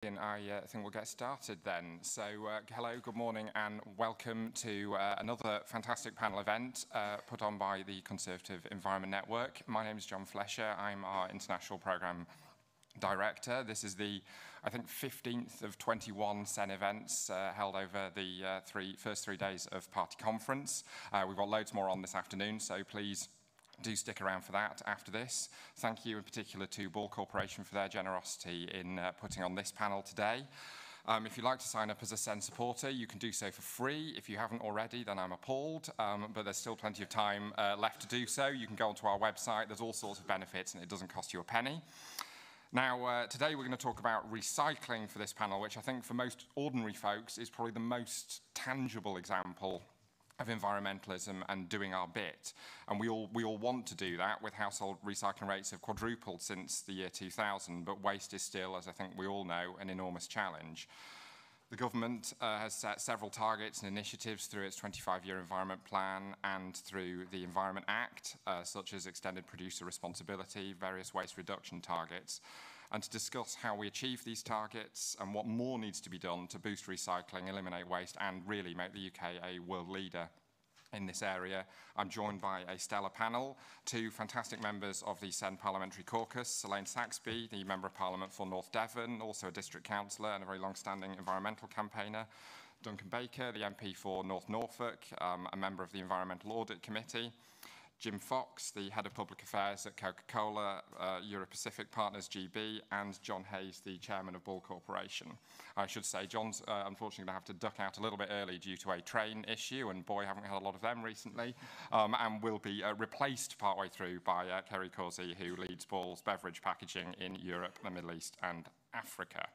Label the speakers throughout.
Speaker 1: I think we'll get started then. So hello, good morning and welcome to another fantastic panel event put on by the Conservative Environment Network. My name is John Flesher. I'm our International Programme Director. This is the, I think, 15th of 21 CEN events held over the first three days of Party Conference. We've got loads more on this afternoon, so please do stick around for that after this. Thank you in particular to Ball Corporation for their generosity in putting on this panel today. If you'd like to sign up as a CEN supporter, you can do so for free. If you haven't already, then I'm appalled, but there's still plenty of time left to do so. You can go onto our website. There's all sorts of benefits, and it doesn't cost you a penny. Now, today we're going to talk about recycling for this panel, which I think for most ordinary folks is probably the most tangible example of environmentalism and doing our bit. And we all want to do that, with household recycling rates have quadrupled since the year 2000, but waste is still, as I think we all know, an enormous challenge. The government has set several targets and initiatives through its 25-year Environment Plan and through the Environment Act, such as extended producer responsibility, various waste reduction targets. And to discuss how we achieve these targets and what more needs to be done to boost recycling, eliminate waste, and really make the UK a world leader in this area, I'm joined by a stellar panel, two fantastic members of the CEN Parliamentary Caucus, Selaine Saxby, the Member of Parliament for North Devon, also a district councillor and a very long-standing environmental campaigner, Duncan Baker, the MP for North Norfolk, a member of the Environmental Audit Committee, Jim Fox, the Head of Public Affairs at Coca-Cola, Europacific Partners GB, and John Hayes, the Chairman of Ball Corporation. I should say John's unfortunately going to have to duck out a little bit early due to a train issue, and boy, haven't we had a lot of them recently, and will be replaced partway through by Carey Causey, who leads Ball's beverage packaging in Europe, the Middle East and Africa.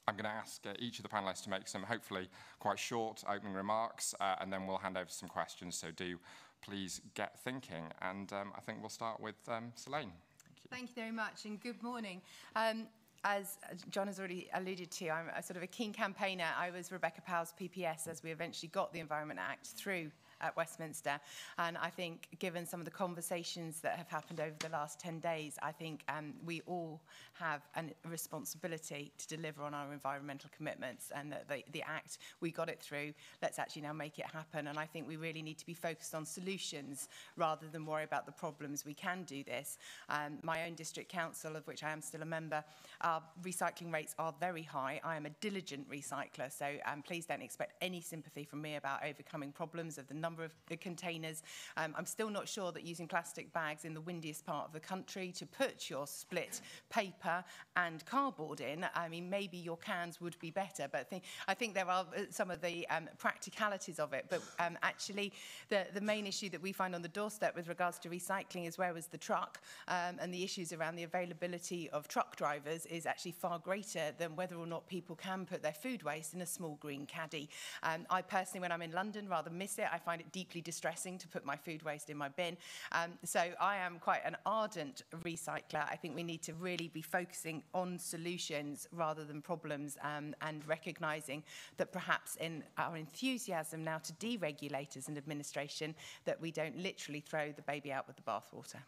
Speaker 1: I'm going to ask each of the panellists to make some hopefully quite short opening remarks, and then we'll hand over some questions, so do please get thinking. And I think we'll start with Selaine.
Speaker 2: Thank you very much, and good morning. As John has already alluded to, I'm a sort of a keen campaigner. I was Rebecca Powell's PPS as we eventually got the Environment Act through at Westminster, and I think given some of the conversations that have happened over the last 10 days, I think we all have a responsibility to deliver on our environmental commitments, and that the Act, we got it through, let's actually now make it happen. And I think we really need to be focused on solutions rather than worry about the problems. We can do this. My own district council, of which I am still a member, our recycling rates are very high. I am a diligent recycler, so please don't expect any sympathy from me about overcoming problems of the number of the containers. I'm still not sure that using plastic bags in the windiest part of the country to put your split paper and cardboard in, I mean, maybe your cans would be better, but I think there are some of the practicalities of it. But actually, the main issue that we find on the doorstep with regards to recycling is where was the truck, and the issues around the availability of truck drivers is actually far greater than whether or not people can put their food waste in a small green caddy. I personally, when I'm in London, rather miss it. I find it deeply distressing to put my food waste in my bin. So I am quite an ardent recycler. I think we need to really be focusing on solutions rather than problems, and recognising that perhaps in our enthusiasm now to deregulate as an administration, that we don't literally throw the baby out with the bathwater.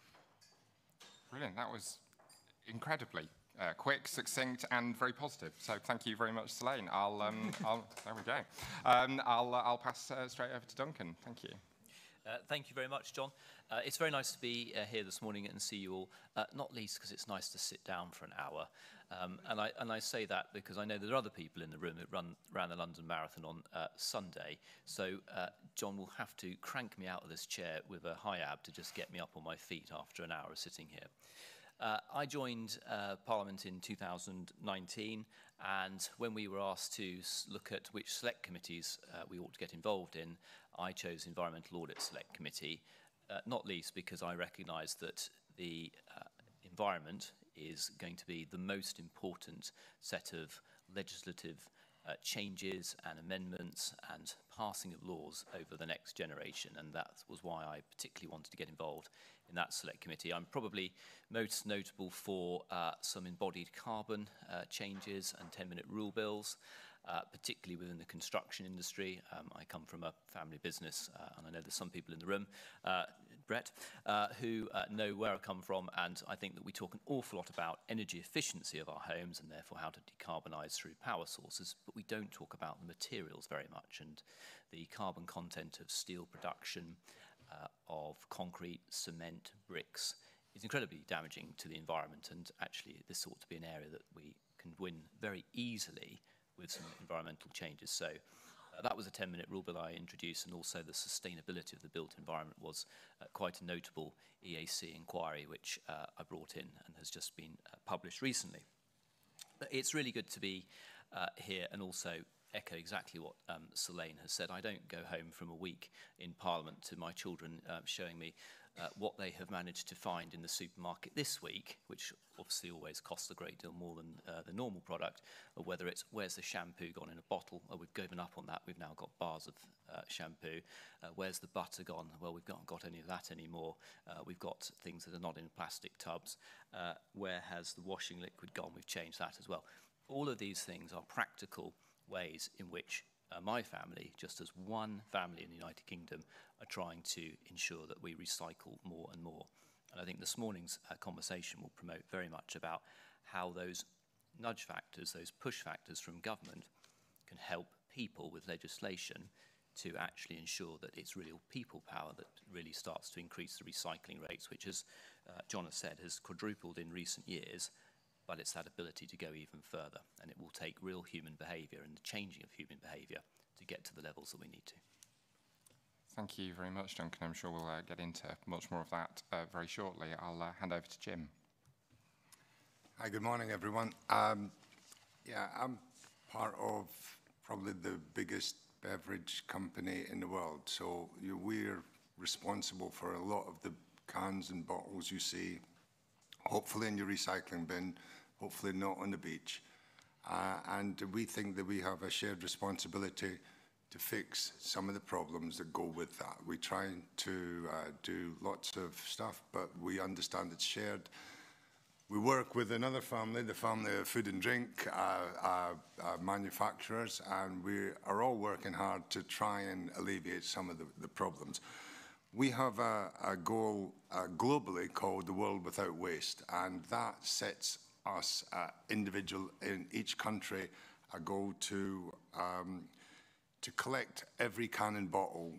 Speaker 2: Brilliant.
Speaker 1: That was incredibly quick, succinct, and very positive. So thank you very much, Selaine. There we go. I'll pass straight over to Duncan. Thank you.
Speaker 3: Thank you very much, John. It's very nice to be here this morning and see you all, not least because it's nice to sit down for an hour. And I say that because I know there are other people in the room that ran the London Marathon on Sunday. So John will have to crank me out of this chair with a high ab to just get me up on my feet after an hour of sitting here. I joined Parliament in 2019, and when we were asked to look at which select committees we ought to get involved in, I chose Environmental Audit Select Committee, not least because I recognise that the environment is going to be the most important set of legislative changes and amendments and passing of laws over the next generation, and that was why I particularly wanted to get involved in that select committee. I'm probably most notable for some embodied carbon changes and 10-minute rule bills, particularly within the construction industry. I come from a family business, and I know there's some people in the room. Brett, who know where I come from, and I think that we talk an awful lot about energy efficiency of our homes and therefore how to decarbonise through power sources, but we don't talk about the materials very much, and the carbon content of steel production, of concrete, cement, bricks is incredibly damaging to the environment, and actually this ought to be an area that we can win very easily with some environmental changes. So that was a 10-minute rule bill I introduced, and also the sustainability of the built environment was quite a notable EAC inquiry, which I brought in and has just been published recently. But it's really good to be here and also echo exactly what Selaine has said. I don't go home from a week in Parliament to my children showing me what they have managed to find in the supermarket this week, which obviously always costs a great deal more than the normal product, or whether it's where's the shampoo gone in a bottle. Oh, we've given up on that. We've now got bars of shampoo. Where's the butter gone? Well, we've not got any of that anymore. We've got things that are not in plastic tubs. Where has the washing liquid gone? We've changed that as well. All of these things are practical ways in which my family, just as one family in the United Kingdom, are trying to ensure that we recycle more and more. And I think this morning's conversation will promote very much about how those nudge factors, those push factors from government can help people with legislation to actually ensure that it's real people power that really starts to increase the recycling rates, which, as John has said, has quadrupled in recent years. But it's that ability to go even further, and it will take real human behaviour and the changing of human behaviour to get to the levels that we need to.
Speaker 1: Thank you very much, Duncan. I'm sure we'll get into much more of that very shortly. I'll hand over to Jim.
Speaker 4: Hi, good morning, everyone. I'm part of probably the biggest beverage company in the world, so we're responsible for a lot of the cans and bottles you see, hopefully in your recycling bin, hopefully not on the beach. And we think that we have a shared responsibility to fix some of the problems that go with that. We try to do lots of stuff, but we understand it's shared. We work with another family, the family of food and drink manufacturers, and we are all working hard to try and alleviate some of the problems. We have a goal globally called the World Without Waste, and that sets us individual in each country a goal to collect every can and bottle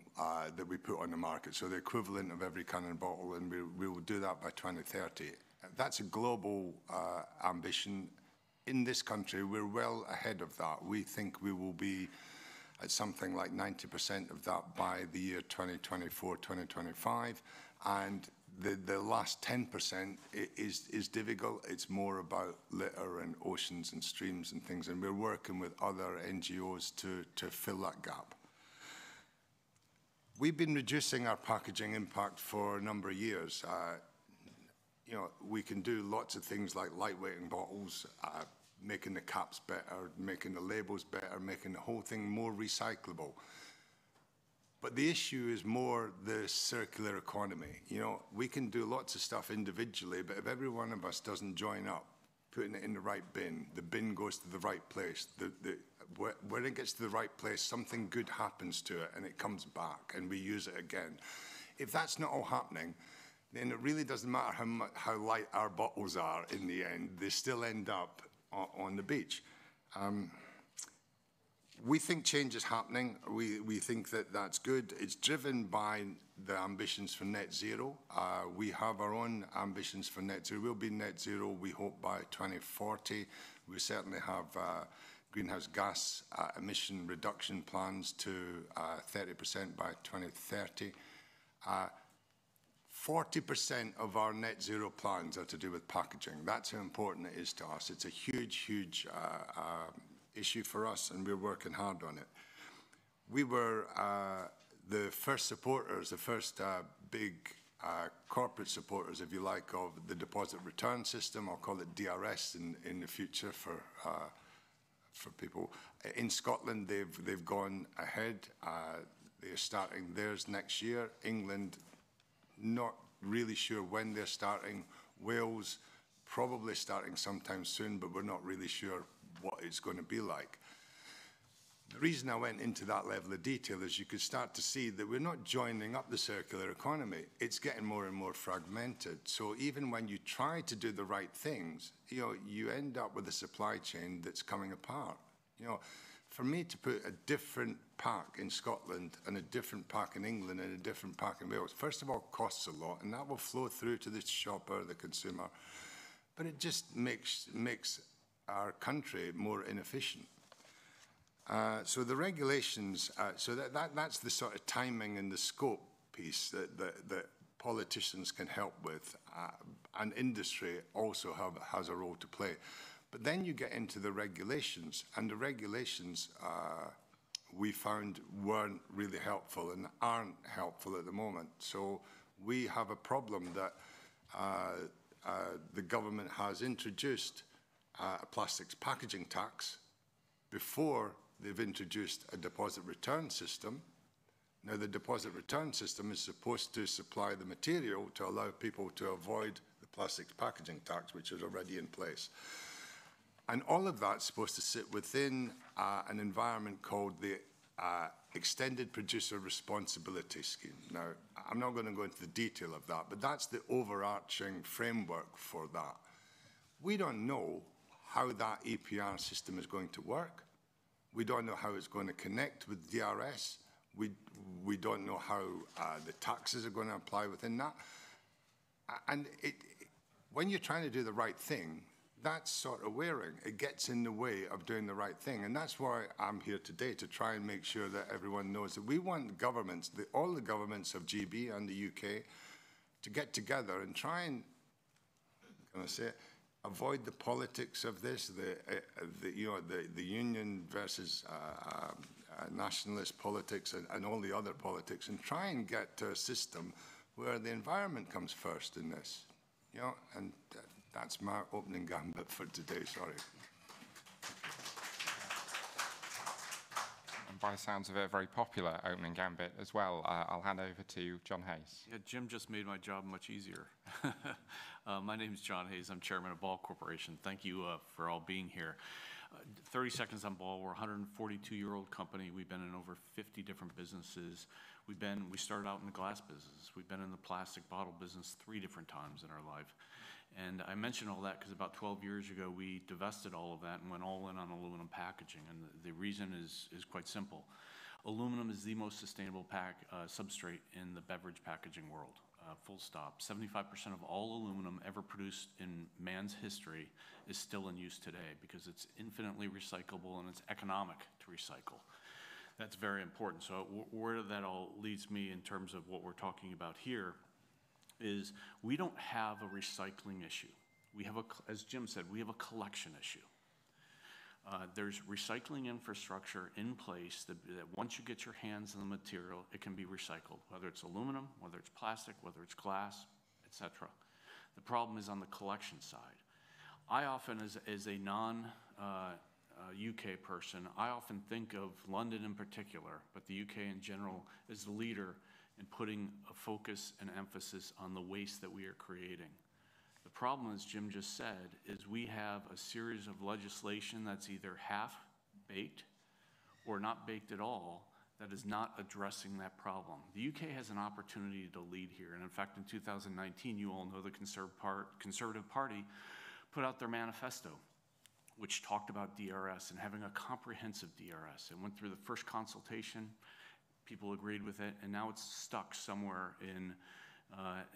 Speaker 4: that we put on the market, so the equivalent of every can and bottle, and we will do that by 2030. That's a global ambition. In this country, we're well ahead of that. We think we will be at something like 90% of that by the year 2024, 2025. And the last 10% is difficult. It's more about litter and oceans and streams and things. And we're working with other NGOs to fill that gap. We've been reducing our packaging impact for a number of years. We can do lots of things like lightweighting bottles, making the caps better, making the labels better, making the whole thing more recyclable. But the issue is more the circular economy. We can do lots of stuff individually, but if every one of us doesn't join up, putting it in the right bin, the bin goes to the right place. When it gets to the right place, something good happens to it and it comes back and we use it again. If that's not all happening, then it really doesn't matter how light our bottles are in the end. They still end up on the beach. We think change is happening. We think that that's good. It's driven by the ambitions for net zero. We have our own ambitions for net zero. We'll be net zero, we hope, by 2040. We certainly have greenhouse gas emission reduction plans to 30% by 2030. 40% of our net zero plans are to do with packaging. That's how important it is to us. It's a huge, huge issue for us, and we're working hard on it. We were the first supporters, the first big corporate supporters, if you like, of the deposit return system. I'll call it DRS in the future for people. In Scotland, they've gone ahead. They're starting theirs next year. England, not really sure when they're starting. Wales, probably starting sometime soon, but we're not really sure what it's going to be like. The reason I went into that level of detail is you could start to see that we're not joining up the circular economy. It's getting more and more fragmented. So even when you try to do the right things, you end up with a supply chain that's coming apart. For me to put a different pack in Scotland and a different pack in England and a different pack in Wales, first of all, costs a lot, and that will flow through to the shopper, the consumer. But it just makes our country more inefficient. So the regulations, so that's the sort of timing and the scope piece that politicians can help with, and industry also has a role to play. But then you get into the regulations, and the regulations we found weren't really helpful and aren't helpful at the moment. So we have a problem that the government has introduced a plastics packaging tax before they've introduced a deposit return system. Now, the deposit return system is supposed to supply the material to allow people to avoid the plastics packaging tax, which is already in place. And all of that's supposed to sit within an environment called the Extended Producer Responsibility Scheme. Now, I'm not going to go into the detail of that, but that's the overarching framework for that. We don't know how that EPR system is going to work. We don't know how it's going to connect with DRS. We don't know how the taxes are going to apply within that. And when you're trying to do the right thing, that's sort of wearing. It gets in the way of doing the right thing. And that's why I'm here today, to try and make sure that everyone knows that we want governments, all the governments of GB and the UK, to get together and try and, can I say it, avoid the politics of this, the union versus nationalist politics and all the other politics, and try and get to a system where the environment comes first in this. And that's my opening gambit for today. Sorry.
Speaker 1: And by the sounds of it, a very popular opening gambit as well. I'll hand over to John Hayes.
Speaker 5: Yeah, Jim just made my job much easier. My name is John Hayes. I'm chairman of Ball Corporation. Thank you for all being here. 30 seconds on Ball. We're a 142-year-old company. We've been in over 50 different businesses. We started out in the glass business. We've been in the plastic bottle business 3 different times in our life. And I mention all that because about 12 years ago, we divested all of that and went all in on aluminum packaging. And the reason is quite simple. Aluminum is the most sustainable substrate in the beverage packaging world, full stop. 75% of all aluminum ever produced in man's history is still in use today because it's infinitely recyclable and it's economic to recycle. That's very important. So where that all leads me in terms of what we're talking about here is we don't have a recycling issue. We have as Jim said, we have a collection issue. There's recycling infrastructure in place that once you get your hands on the material, it can be recycled, whether it's aluminum, whether it's plastic, whether it's glass, etc. The problem is on the collection side. I often, as a non-UK person, I often think of London in particular, but the UK in general, as the leader in putting a focus and emphasis on the waste that we are creating. The problem, as Jim just said, is we have a series of legislation that's either half-baked or not baked at all that is not addressing that problem. The UK has an opportunity to lead here, and in fact, in 2019, you all know the Conservative Party put out their manifesto, which talked about DRS and having a comprehensive DRS. It went through the first consultation, people agreed with it, and now it's stuck somewhere in,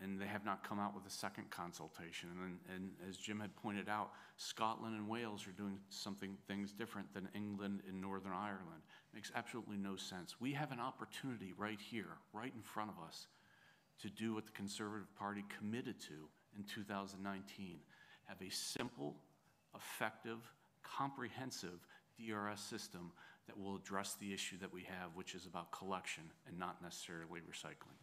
Speaker 5: and they have not come out with a second consultation. And as Jim had pointed out, Scotland and Wales are doing things different than England and Northern Ireland. Makes absolutely no sense. We have an opportunity right here, right in front of us, to do what the Conservative Party committed to in 2019. Have a simple, effective, comprehensive DRS system that will address the issue that we have, which is about collection and not necessarily recycling.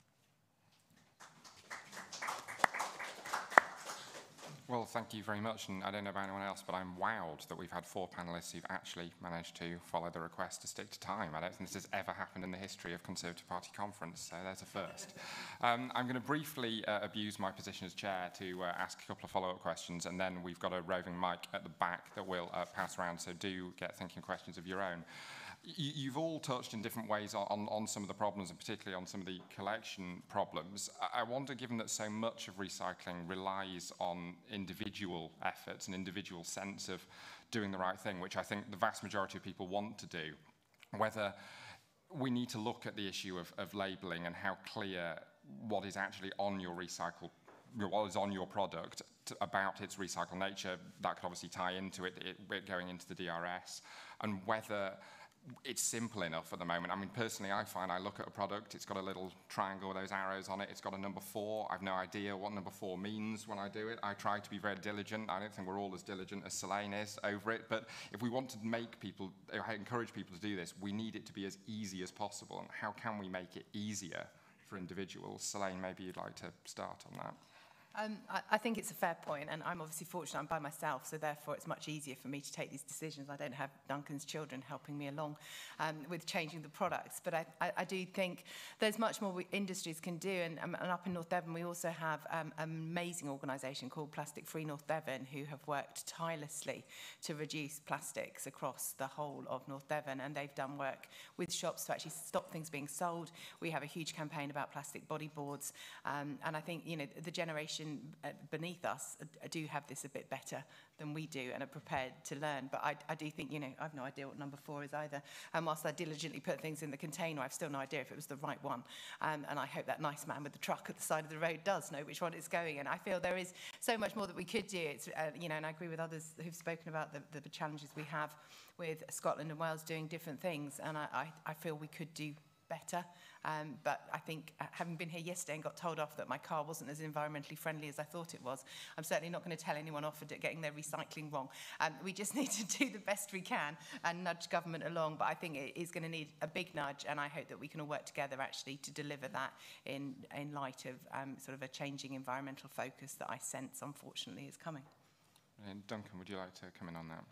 Speaker 1: Well, thank you very much, and I don't know about anyone else, but I'm wowed that we've had 4 panellists who've actually managed to follow the request to stick to time. I don't think this has ever happened in the history of Conservative Party conference, so there's a first. I'm going to briefly abuse my position as chair to ask a couple of follow-up questions, and then we've got a roving mic at the back that we'll pass around, so do get thinking questions of your own. You've all touched in different ways on some of the problems, and particularly on some of the collection problems. I wonder, given that so much of recycling relies on individual efforts, an individual sense of doing the right thing, which I think the vast majority of people want to do, whether we need to look at the issue of labelling and how clear what is actually on your what is on your product about its recycled nature. That could obviously tie into it going into the DRS, and whether it's simple enough at the moment. I mean, personally, I find I look at a product, it's got a little triangle with those arrows on it, it's got a number 4. I've no idea what number 4 means when I do it. I try to be very diligent. I don't think we're all as diligent as Selaine is over it, but if we want to make people, encourage people to do this, we need it to be as easy as possible. And how can we make it easier for individuals? Selaine, maybe you'd like to start on that.
Speaker 2: I think it's a fair point, and I'm obviously fortunate I'm by myself, so therefore it's much easier for me to take these decisions. I don't have Duncan's children helping me along with changing the products, but I do think there's much more industries can do, and up in North Devon we also have an amazing organisation called Plastic Free North Devon who have worked tirelessly to reduce plastics across the whole of North Devon, and they've done work with shops to actually stop things being sold. We have a huge campaign about plastic bodyboards, and I think, you know, the generation beneath us do have this a bit better than we do and are prepared to learn. But I do think, you know, I've no idea what number 4 is either. And whilst I diligently put things in the container, I've still no idea if it was the right one. And I hope that nice man with the truck at the side of the road does know which one it's going in. I feel there is so much more that we could do. It's, you know, and I agree with others who've spoken about the challenges we have with Scotland and Wales doing different things. And I feel we could do better. But I think having been here yesterday and got told off that my car wasn't as environmentally friendly as I thought it was, I'm certainly not going to tell anyone off for getting their recycling wrong. We just need to do the best we can and nudge government along, but I think it is going to need a big nudge, and I hope that we can all work together actually to deliver that in light of sort of a changing environmental focus that I sense, unfortunately, is coming.
Speaker 1: And Duncan, would you like to come in on that?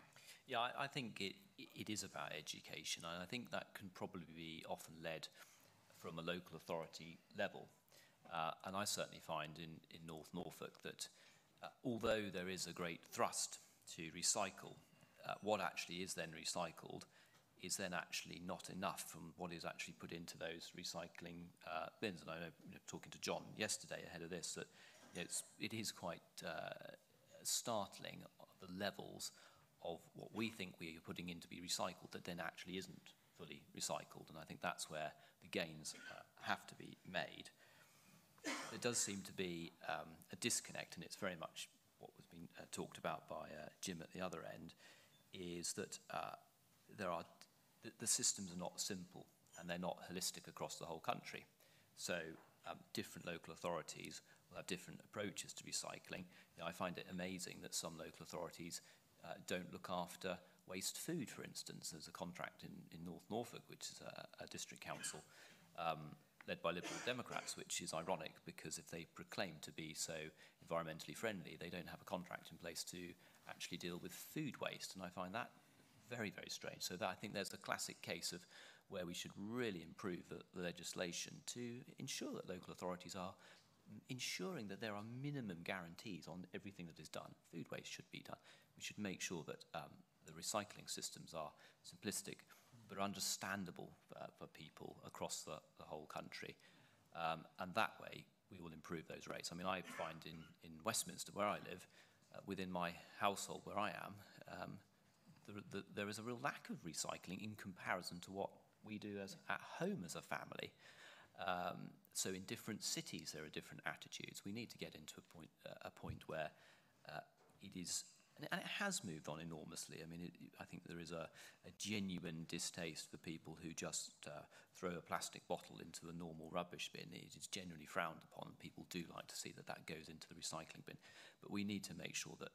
Speaker 3: Yeah, I think it is about education, and I think that can probably be often led from a local authority level. And I certainly find in North Norfolk that although there is a great thrust to recycle, what actually is then recycled is then actually not enough from what is actually put into those recycling bins. And I know, you know, talking to John yesterday ahead of this, that, you know, it is quite startling the levels of what we think we are putting in to be recycled that then actually isn't fully recycled. And I think that's where the gains have to be made. There does seem to be a disconnect, and it's very much what was being talked about by Jim at the other end, is that the systems are not simple and they're not holistic across the whole country. So different local authorities will have different approaches to recycling. You know, I find it amazing that some local authorities don't look after waste food, for instance. There's a contract in North Norfolk, which is a district council led by Liberal Democrats, which is ironic because if they proclaim to be so environmentally friendly, they don't have a contract in place to actually deal with food waste. And I find that very, very strange. So that, I think there's a classic case of where we should really improve the legislation to ensure that local authorities are ensuring that there are minimum guarantees on everything that is done. Food waste should be done. We should make sure that the recycling systems are simplistic but understandable for people across the whole country. And that way we will improve those rates. I mean, I find in Westminster, where I live, within my household where I am, there is a real lack of recycling in comparison to what we do at home as a family. So in different cities there are different attitudes. We need to get into a point where it is, and it has moved on enormously. I mean, I think there is a genuine distaste for people who just throw a plastic bottle into a normal rubbish bin. It is generally frowned upon, and people do like to see that that goes into the recycling bin. But we need to make sure that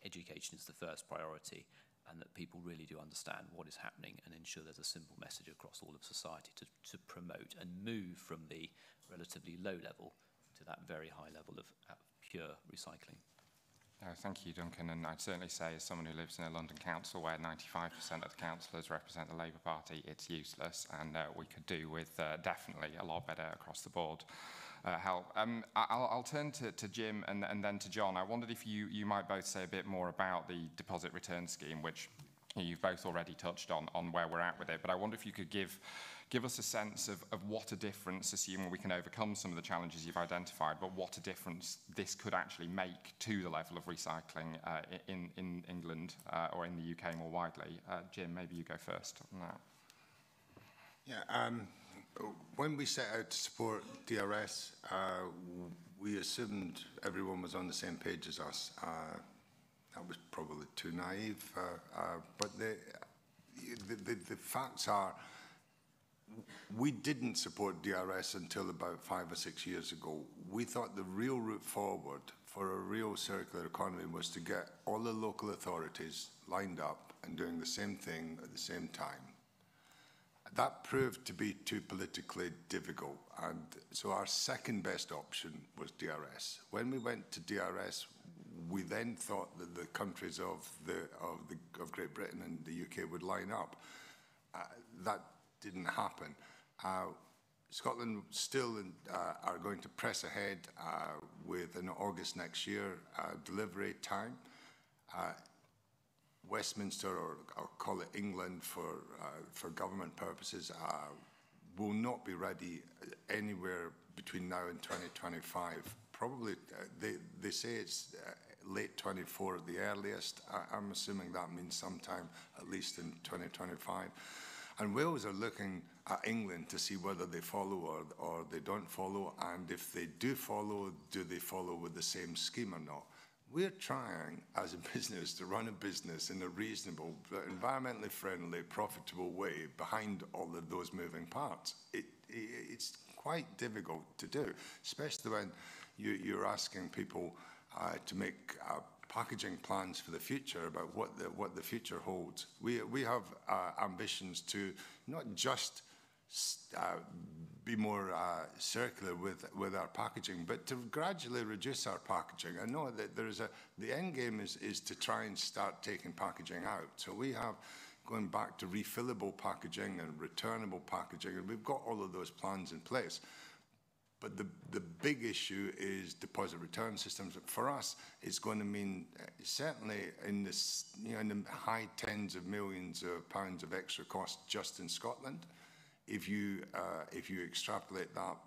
Speaker 3: education is the first priority, and that people really do understand what is happening and ensure there's a simple message across all of society to promote and move from the relatively low level to that very high level of pure recycling.
Speaker 1: Thank you, Duncan. And I'd certainly say, as someone who lives in a London council where 95% of the councillors represent the Labour Party, it's useless, and we could do with definitely a lot better across the board help. I'll turn to Jim and then to John. I wondered if you might both say a bit more about the deposit return scheme, which you've both already touched on where we're at with it, but I wonder if you could give us a sense of what a difference, assuming we can overcome some of the challenges you've identified, but what a difference this could actually make to the level of recycling in England or in the UK more widely. Jim, maybe you go first on that.
Speaker 4: Yeah, when we set out to support DRS, we assumed everyone was on the same page as us. That was probably too naive, but the facts are, we didn't support DRS until about 5 or 6 years ago. We thought the real route forward for a real circular economy was to get all the local authorities lined up and doing the same thing at the same time. That proved to be too politically difficult, and so our second best option was DRS. When we went to DRS, we then thought that the countries of Great Britain and the UK would line up. That didn't happen. Scotland still are going to press ahead with an August next year delivery time. Westminster, or I'll call it England for government purposes, will not be ready anywhere between now and 2025. Probably, they say it's late 24 at the earliest. I'm assuming that means sometime at least in 2025. And Wales are looking at England to see whether they follow or they don't follow, and if they do follow they follow with the same scheme or not? We're trying, as a business, to run a business in a reasonable, environmentally friendly, profitable way behind all of those moving parts. It's quite difficult to do, especially when you're asking people to make packaging plans for the future about what the future holds. We have ambitions to not just be more circular with our packaging, but to gradually reduce our packaging. I know that the end game is to try and start taking packaging out. So we have going back to refillable packaging and returnable packaging, and we've got all of those plans in place. But the big issue is deposit return systems. For us, it's going to mean certainly in this, in the high tens of millions of pounds of extra cost just in Scotland. If you extrapolate that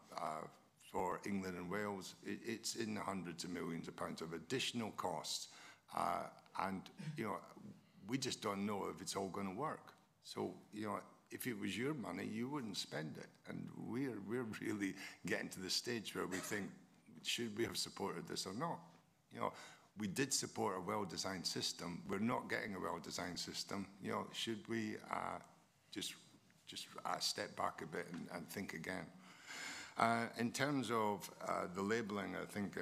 Speaker 4: for England and Wales, it's in the hundreds of millions of pounds of additional costs, and we just don't know if it's all going to work. So if it was your money, you wouldn't spend it, and we're really getting to the stage where we think, should we have supported this or not? We did support a well-designed system. We're not getting a well-designed system. Should we just step back a bit and think again? In terms of the labelling, I think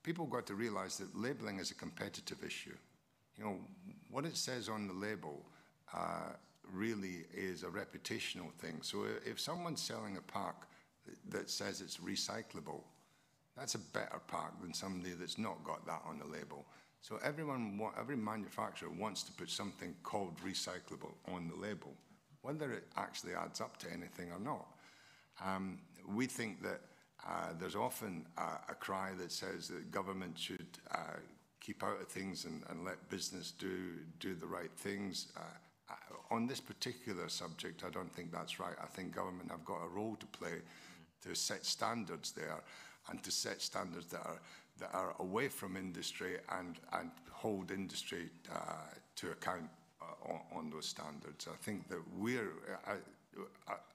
Speaker 4: people got to realise that labelling is a competitive issue. What it says on the label really is a reputational thing. So if someone's selling a pack that says it's recyclable, that's a better pack than somebody that's not got that on the label. So every manufacturer wants to put something called recyclable on the label, whether it actually adds up to anything or not. We think that there's often a cry that says that government should keep out of things and let business do the right things. On this particular subject, I don't think that's right. I think government have got a role to play to set standards there, and to set standards that are away from industry and hold industry to account on those standards. I think that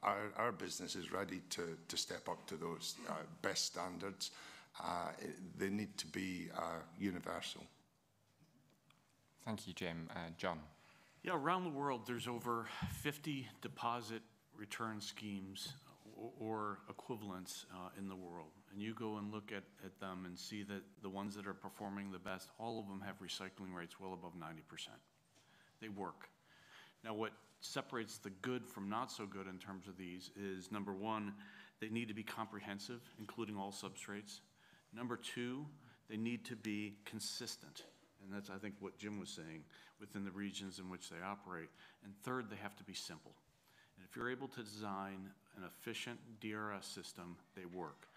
Speaker 4: our business is ready to step up to those best standards. They need to be universal.
Speaker 1: Thank you, Jim. John.
Speaker 5: Yeah, around the world, there's over 50 deposit return schemes or equivalents in the world. And you go and look at them and see that the ones that are performing the best, all of them have recycling rates well above 90%. They work. Now, what separates the good from not so good in terms of these is, number one, they need to be comprehensive, including all substrates. Number two, they need to be consistent. And that's, I think, what Jim was saying, within the regions in which they operate. And third, they have to be simple. And if you're able to design an efficient DRS system, they work.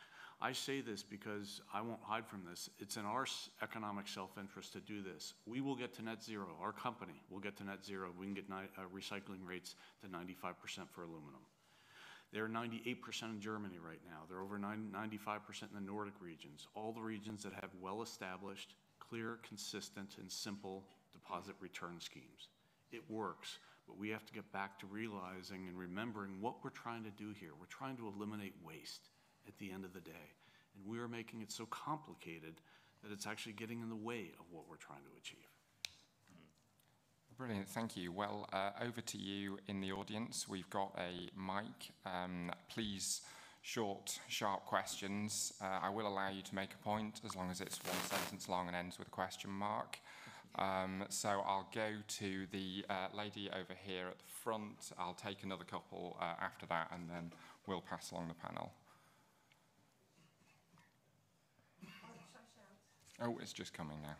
Speaker 5: I say this because I won't hide from this. It's in our economic self-interest to do this. We will get to net zero. Our company will get to net zero. We can get recycling rates to 95% for aluminum. They're 98% in Germany right now. They're over 95% in the Nordic regions. All the regions that have well-established, clear, consistent, and simple deposit return schemes. It works, but we have to get back to realizing and remembering what we're trying to do here. We're trying to eliminate waste at the end of the day. And we are making it so complicated that it's actually getting in the way of what we're trying to achieve.
Speaker 1: Brilliant, thank you. Well, over to you in the audience. We've got a mic. Please, short, sharp questions. I will allow you to make a point as long as it's one sentence long and ends with a question mark. So I'll go to the lady over here at the front. I'll take another couple after that, and then we'll pass along the panel. Oh, it's just coming now.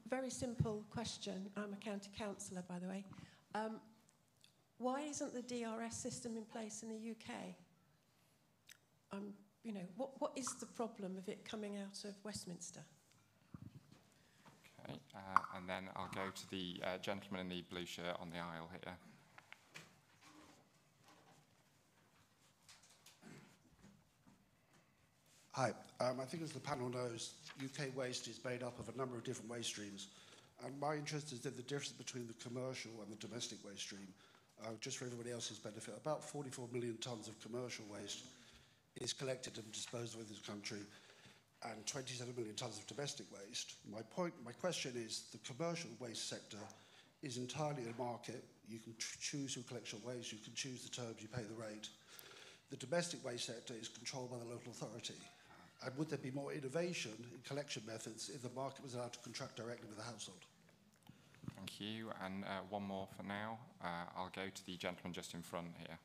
Speaker 6: Very simple question. I'm a county councillor, by the way. Why isn't the DRS system in place in the UK? You know, what is the problem of it coming out of Westminster?
Speaker 1: Okay, and then I'll go to the gentleman in the blue shirt on the aisle here.
Speaker 7: Hi. I think as the panel knows, UK waste is made up of a number of different waste streams. And my interest is in the difference between the commercial and the domestic waste stream. Just for everybody else's benefit, about 44 million tonnes of commercial waste is collected and disposed of in this country, and 27 million tonnes of domestic waste. My question is, the commercial waste sector is entirely a market. You can choose who collects your waste, you can choose the terms, you pay the rate. The domestic waste sector is controlled by the local authority. And would there be more innovation in collection methods if the market was allowed to contract directly with the household?
Speaker 1: Thank you. And one more for now. I'll go to the gentleman just in front here.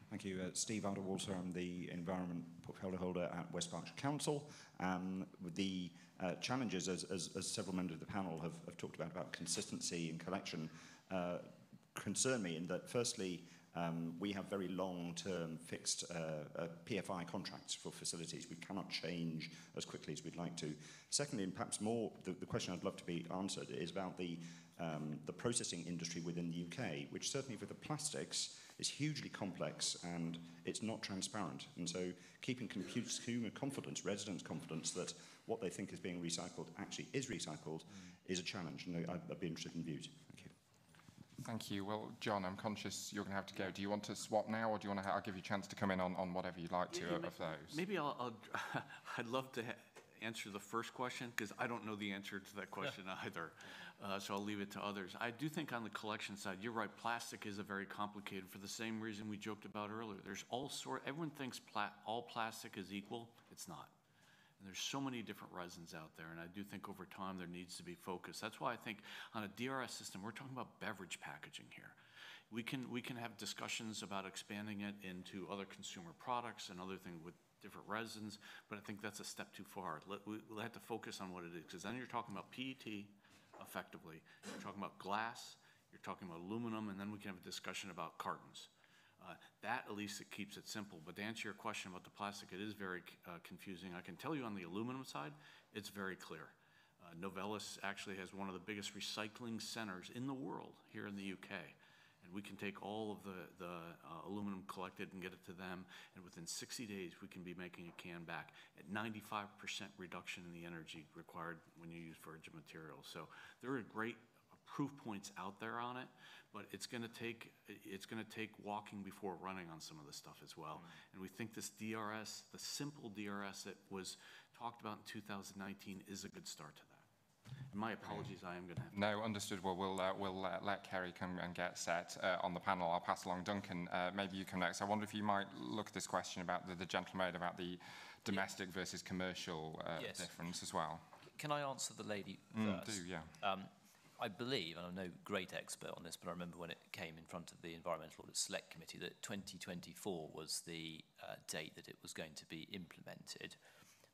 Speaker 8: Thank you. Steve Alderwater, I'm the Environment Portfolio Holder at West Berkshire Council. The challenges, as several members of the panel have talked about consistency in collection, concern me in that, firstly, we have very long-term fixed PFI contracts for facilities. We cannot change as quickly as we'd like to. Secondly, and perhaps more, the question I'd love to be answered is about the processing industry within the UK, which certainly for the plastics is hugely complex and it's not transparent. And so keeping consumer confidence, residents' confidence that what they think is being recycled actually is recycled is a challenge. And I'd be interested in views. Thank you.
Speaker 1: Thank you. Well, John, I'm conscious you're going to have to go. Do you want to swap now, or do you want to? I'll give you a chance to come in on whatever you'd like to of those.
Speaker 5: Maybe I'd love to answer the first question, because I don't know the answer to that question either. So I'll leave it to others. I do think on the collection side, you're right, plastic is a very complicated, for the same reason we joked about earlier. There's everyone thinks all plastic is equal. It's not. And there's so many different resins out there, and I do think over time there needs to be focus. That's why I think on a DRS system, we're talking about beverage packaging here. We can have discussions about expanding it into other consumer products and other things with different resins, but I think that's a step too far. We'll have to focus on what it is, because then you're talking about PET effectively, you're talking about glass, you're talking about aluminum, and then we can have a discussion about cartons. That, at least, it keeps it simple. But to answer your question about the plastic, it is very confusing. I can tell you on the aluminum side, it's very clear. Novelis actually has one of the biggest recycling centers in the world here in the UK. And we can take all of the aluminum collected and get it to them, and within 60 days, we can be making a can back at 95% reduction in the energy required when you use virgin materials. So there are great proof points out there on it, but it's going to take walking before running on some of this stuff as well. And we think this DRS, the simple DRS that was talked about in 2019, is a good start to that. And my apologies, I am going to have to...
Speaker 1: No, understood. Well, we'll let Carey come and get set on the panel. I'll pass along. Duncan, maybe you come next. I wonder if you might look at this question about the gentleman made about the domestic versus commercial difference as well.
Speaker 3: Can I answer the lady first?
Speaker 1: Do, yeah.
Speaker 3: I believe, and I'm no great expert on this, but I remember when it came in front of the Environmental Audit Select Committee that 2024 was the date that it was going to be implemented.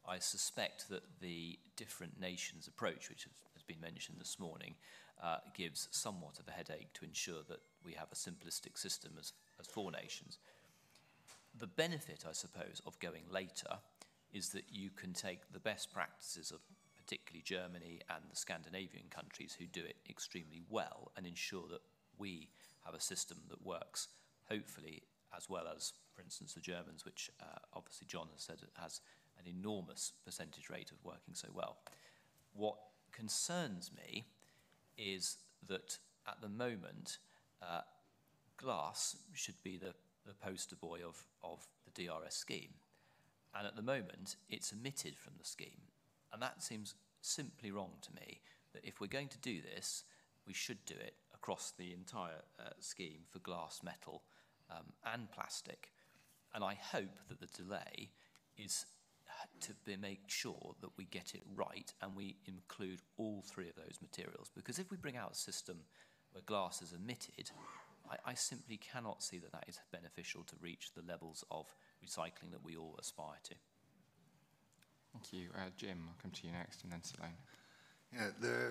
Speaker 3: I suspect that the different nations approach, which has been mentioned this morning, gives somewhat of a headache to ensure that we have a simplistic system as 4 nations. The benefit, I suppose, of going later is that you can take the best practices of particularly Germany and the Scandinavian countries who do it extremely well and ensure that we have a system that works, hopefully, as well as, for instance, the Germans, which obviously John has said has an enormous percentage rate of working so well. What concerns me is that at the moment, glass should be the poster boy of the DRS scheme. And at the moment, it's omitted from the scheme. And that seems simply wrong to me, that if we're going to do this, we should do it across the entire scheme for glass, metal, and plastic. And I hope that the delay is to make sure that we get it right and we include all 3 of those materials. Because if we bring out a system where glass is omitted, I simply cannot see that that is beneficial to reach the levels of recycling that we all aspire to.
Speaker 1: Thank you. Jim, I'll come to you next, and then Selaine.
Speaker 4: Yeah,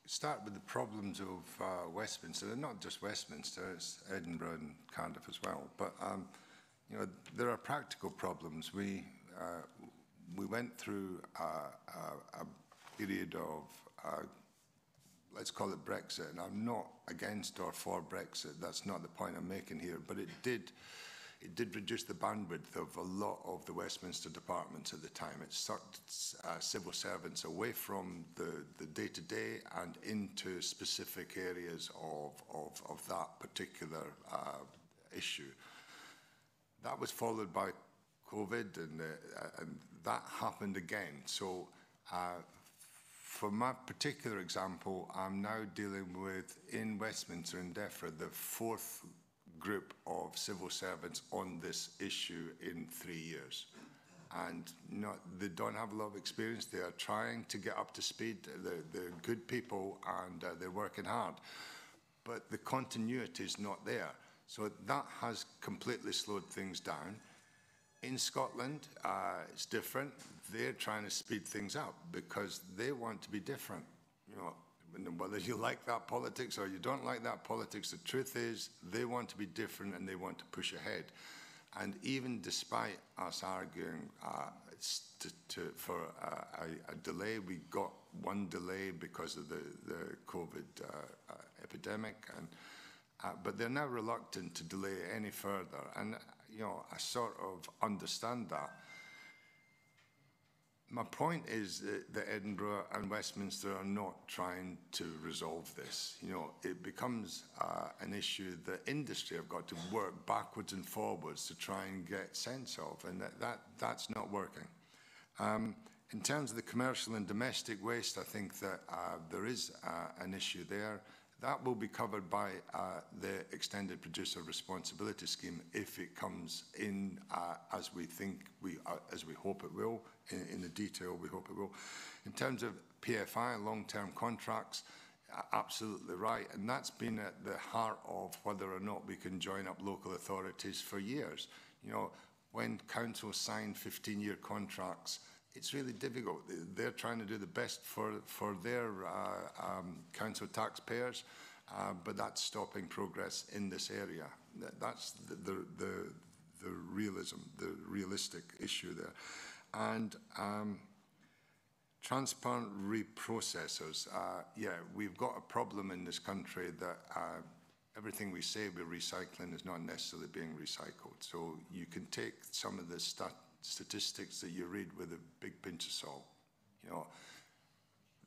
Speaker 4: start with the problems of Westminster. They're not just Westminster, it's Edinburgh and Cardiff as well. But you know, there are practical problems. We went through a period of let's call it Brexit, and I'm not against or for Brexit. That's not the point I'm making here. But it did reduce the bandwidth of a lot of the Westminster departments at the time. It sucked civil servants away from the day-to-day and into specific areas of that particular issue. That was followed by COVID, and that happened again. So for my particular example, I'm now dealing with, in Westminster and DEFRA, the 4th group of civil servants on this issue in 3 years. And they don't have a lot of experience. They are trying to get up to speed. They're good people and they're working hard. But the continuity is not there. So that has completely slowed things down. In Scotland, it's different. They're trying to speed things up because they want to be different. You know, whether you like that politics or you don't like that politics, the truth is they want to be different and they want to push ahead. And even despite us arguing for a delay, we got one delay because of the COVID epidemic, but they're now reluctant to delay any further. And you know, I sort of understand that. My point is that Edinburgh and Westminster are not trying to resolve this. You know, it becomes an issue that industry have got to work backwards and forwards to try and get sense of, and that's not working. In terms of the commercial and domestic waste, I think that there is an issue there. That will be covered by the Extended Producer Responsibility Scheme if it comes in as we hope it will. In the detail, we hope it will. In terms of PFI, long-term contracts, absolutely right. And that's been at the heart of whether or not we can join up local authorities for years. You know, when councils sign 15-year contracts, it's really difficult. They're trying to do the best for their council taxpayers, but that's stopping progress in this area. That's the realism, the realistic issue there. And transparent reprocessors. Yeah, we've got a problem in this country that everything we say we're recycling is not necessarily being recycled. So you can take some of the statistics that you read with a big pinch of salt. You know,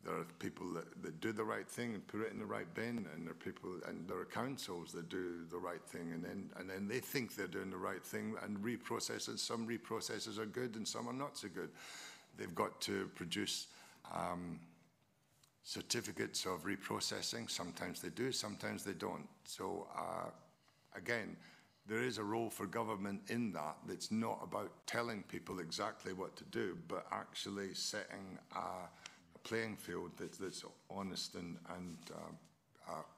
Speaker 4: there are people that do the right thing and put it in the right bin, and there are people, and there are councils that do the right thing, and then they think they're doing the right thing, and reprocessors, some reprocessors are good and some are not so good. They've got to produce certificates of reprocessing. Sometimes they do, sometimes they don't. So again, there is a role for government in that. It's not about telling people exactly what to do, but actually setting a playing field that's honest and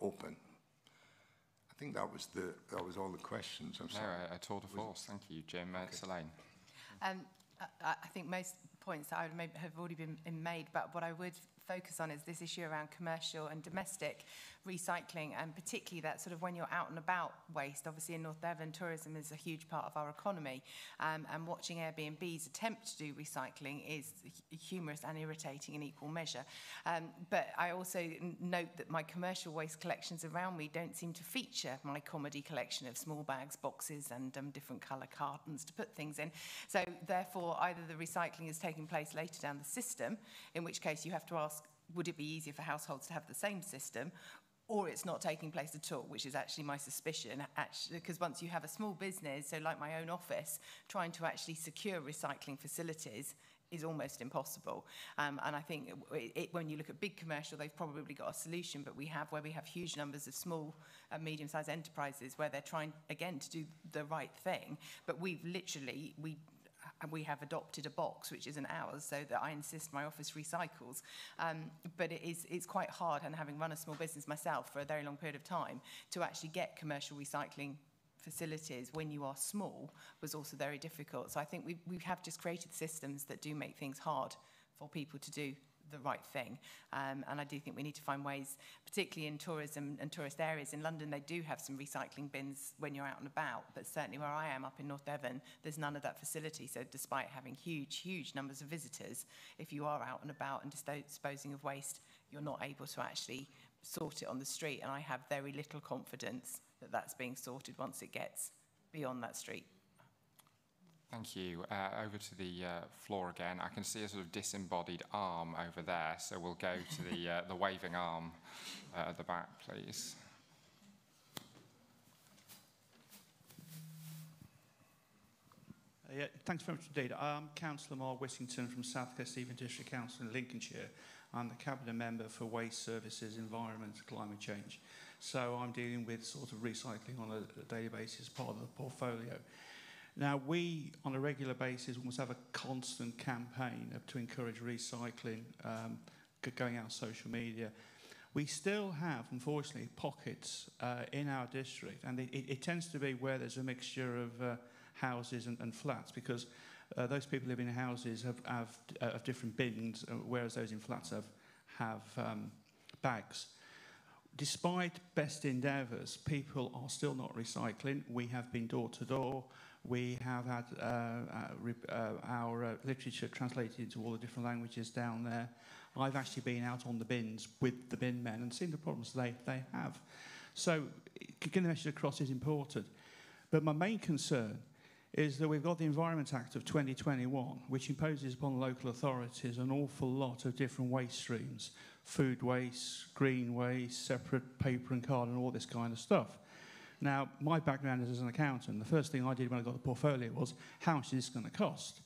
Speaker 4: open. I think that was all the questions. I'm sorry.
Speaker 1: No, a tour de force. Thank you, Jim. Selaine.
Speaker 2: I think most points that I would have already been made, but what I would focus on is this issue around commercial and domestic recycling, and particularly that sort of when you're out and about waste. Obviously in North Devon, tourism is a huge part of our economy, and watching Airbnb's attempt to do recycling is humorous and irritating in equal measure. But I also note that my commercial waste collections around me don't seem to feature my comedy collection of small bags, boxes and different colour cartons to put things in. So therefore either the recycling is taking place later down the system, in which case you have to ask, would it be easier for households to have the same system, or it's not taking place at all, which is actually my suspicion, because once you have a small business, so like my own office, trying to actually secure recycling facilities is almost impossible. And I think when you look at big commercial, they've probably got a solution, but we have huge numbers of small and medium-sized enterprises where they're trying, again, to do the right thing, but we have adopted a box, which isn't ours, so that I insist my office recycles. But it's quite hard, and having run a small business myself for a very long period of time, to actually get commercial recycling facilities when you are small was also very difficult. So I think we have just created systems that do make things hard for people to do the right thing. And I do think we need to find ways, particularly in tourism and tourist areas. In London, they do have some recycling bins when you're out and about, but certainly where I am up in North Devon, there's none of that facility. So despite having huge numbers of visitors, if you are out and about and disposing of waste, you're not able to actually sort it on the street. And I have very little confidence that that's being sorted once it gets beyond that street.
Speaker 1: Thank you. Over to the floor again. I can see a sort of disembodied arm over there, so we'll go to the waving arm at the back, please.
Speaker 9: Yeah, thanks very much indeed. I'm Councillor Mark Whittington from South Casteven District Council in Lincolnshire. I'm the Cabinet Member for Waste Services, Environment and Climate Change. So I'm dealing with sort of recycling on a daily basis as part of the portfolio. Now, we, on a regular basis, almost have a constant campaign to encourage recycling, going out on social media. We still have, unfortunately, pockets in our district, and it tends to be where there's a mixture of houses and flats, because those people living in houses have different bins, whereas those in flats have bags. Despite best endeavours, people are still not recycling. We have been door to door. We have had our literature translated into all the different languages down there. I've actually been out on the bins with the bin men and seen the problems they have. So getting the message across is important. But my main concern is that we've got the Environment Act of 2021, which imposes upon local authorities an awful lot of different waste streams: food waste, green waste, separate paper and card, and all this kind of stuff. Now, my background is as an accountant. The first thing I did when I got the portfolio was, how much is this going to cost?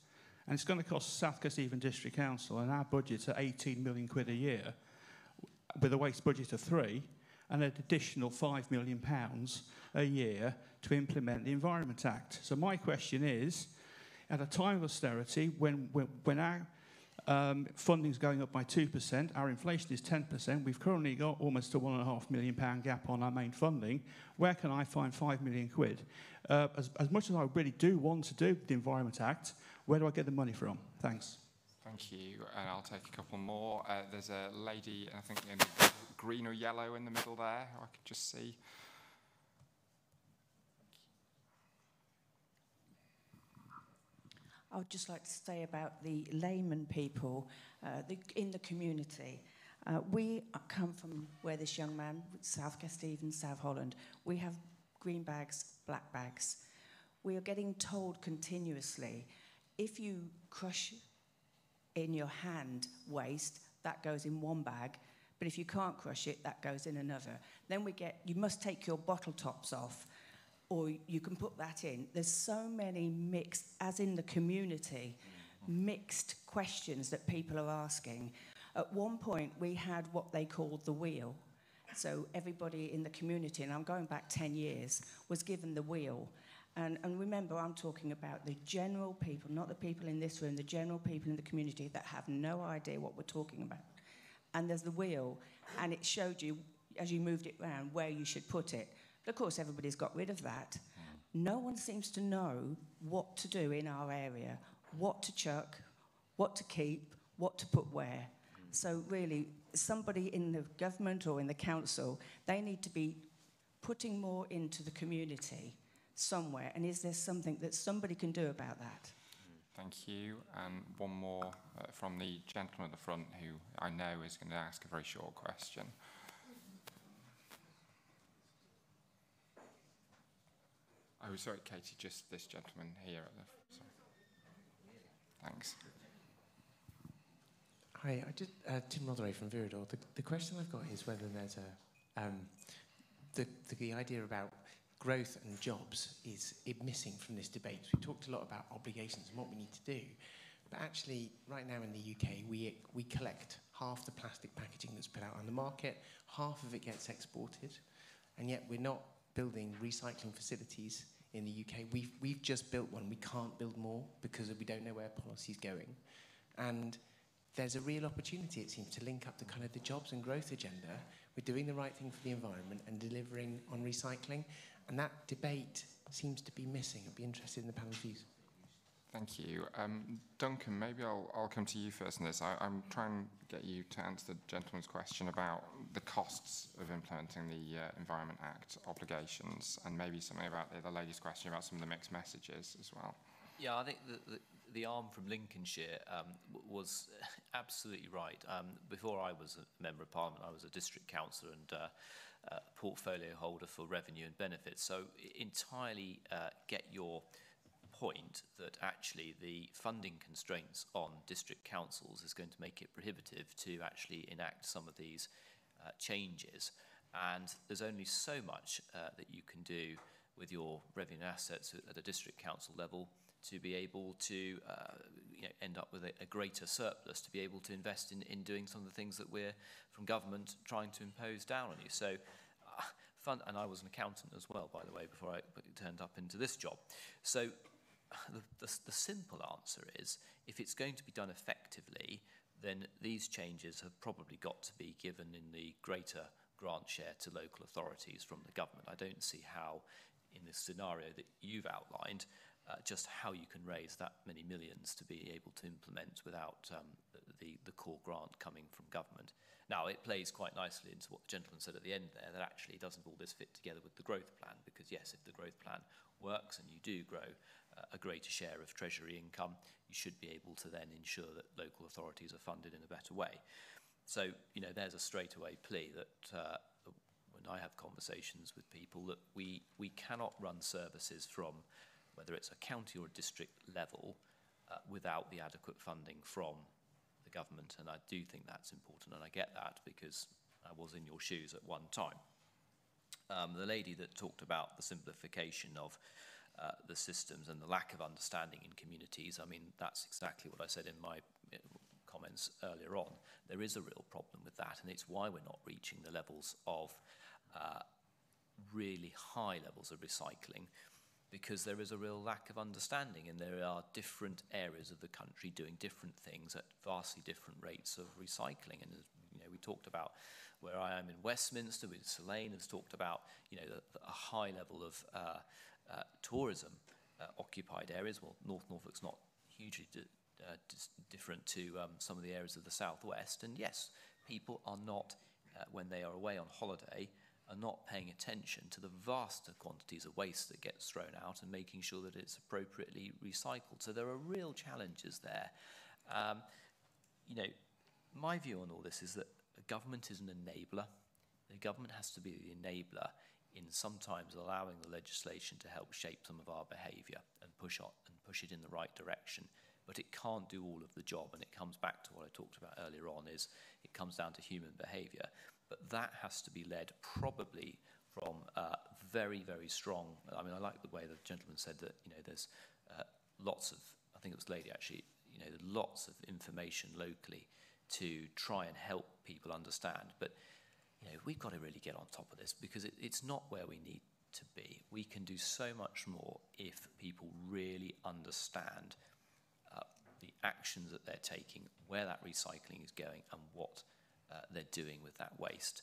Speaker 9: And it's going to cost South Casteven District Council, and our budget's at 18 million quid a year, with a waste budget of 3, and an additional £5 million a year to implement the Environment Act. So my question is, at a time of austerity, when our funding's going up by 2%, our inflation is 10%, we've currently got almost a £1.5 million gap on our main funding, where can I find 5 million quid? As much as I really do want to do the Environment Act, where do I get the money from? Thanks.
Speaker 1: Thank you, and I'll take a couple more. There's a lady, I think, in green or yellow in the middle there, who I could just see.
Speaker 10: I would just like to say about the layman people in the community. We come from where this young man, South Casteven, South Holland, we have green bags, black bags. We are getting told continuously, if you crush in your hand waste, that goes in one bag, but if you can't crush it, that goes in another. Then we get, you must take your bottle tops off, or you can put that in. There's so many mixed, as in the community, mixed questions that people are asking. At one point, we had what they called the wheel. So everybody in the community, and I'm going back 10 years, was given the wheel. And remember, I'm talking about the general people, not the people in this room, the general people in the community that have no idea what we're talking about. and there's the wheel, and it showed you, as you moved it around, where you should put it. But of course, everybody's got rid of that. No one seems to know what to do in our area, what to chuck, what to keep, what to put where. So really, somebody in the government or in the council, they need to be putting more into the community somewhere. And is there something that somebody can do about that?
Speaker 1: Thank you. And one more from the gentleman at the front, who I know is going to ask a very short question. Oh, sorry, Katie, just this gentleman here at the... Sorry. Thanks.
Speaker 11: Hi, Tim Rotherham from Viridor. The question I've got is whether there's the idea about growth and jobs is missing from this debate. We talked a lot about obligations and what we need to do, but actually, right now in the UK, we collect half the plastic packaging that's put out on the market, half of it gets exported, and yet we're not building recycling facilities in the UK. We've just built one. We can't build more because we don't know where policy's going. And there's a real opportunity, it seems, to link up the kind of the jobs and growth agenda. We're doing the right thing for the environment and delivering on recycling. And that debate seems to be missing. I'd be interested in the panel's views.
Speaker 1: Thank you. Duncan, maybe I'll come to you first on this. I'm trying to get you to answer the gentleman's question about the costs of implementing the Environment Act obligations, and maybe something about the lady's question about some of the mixed messages as well.
Speaker 3: Yeah, I think the arm from Lincolnshire was absolutely right. Before I was a Member of Parliament, I was a district councillor and portfolio holder for revenue and benefits. So entirely get your point that actually the funding constraints on district councils is going to make it prohibitive to actually enact some of these changes. And there's only so much that you can do with your revenue assets at a district council level to be able to end up with a greater surplus to be able to invest in doing some of the things that we're from government trying to impose down on you. So and I was an accountant as well, by the way, before I turned up into this job. So the simple answer is, if it's going to be done effectively, then these changes have probably got to be given in the greater grant share to local authorities from the government. I don't see how, in this scenario that you've outlined, just how you can raise that many millions to be able to implement without the core grant coming from government. Now, it plays quite nicely into what the gentleman said at the end there, that actually doesn't all this fit together with the growth plan, because yes, if the growth plan works and you do grow a greater share of Treasury income, you should be able to then ensure that local authorities are funded in a better way. So, there's a straightaway plea that when I have conversations with people, that we cannot run services from, whether it's a county or a district level, without the adequate funding from the government. And I do think that's important, and I get that because I was in your shoes at one time. The lady that talked about the simplification of the systems and the lack of understanding in communities, I mean, that's exactly what I said in my comments earlier on. There is a real problem with that, and it's why we're not reaching the levels of really high levels of recycling, because there is a real lack of understanding, and there are different areas of the country doing different things at vastly different rates of recycling. And we talked about where I am in Westminster, with Selaine has talked about a high level of tourism occupied areas. Well, North Norfolk's not hugely different to some of the areas of the southwest. And yes, people are not, when they are away on holiday, are not paying attention to the vast quantities of waste that gets thrown out and making sure that it's appropriately recycled. So there are real challenges there. My view on all this is that a government is an enabler. The government has to be the enabler in sometimes allowing the legislation to help shape some of our behaviour and push it in the right direction. But it can't do all of the job, and it comes back to what I talked about earlier on, is it comes down to human behaviour. But that has to be led probably from very, very strong. I mean, I like the way the gentleman said that, there's lots of, I think it was the lady actually, lots of information locally to try and help people understand. But, we've got to really get on top of this, because it's not where we need to be. We can do so much more if people really understand the actions that they're taking, where that recycling is going, and what they're doing with that waste.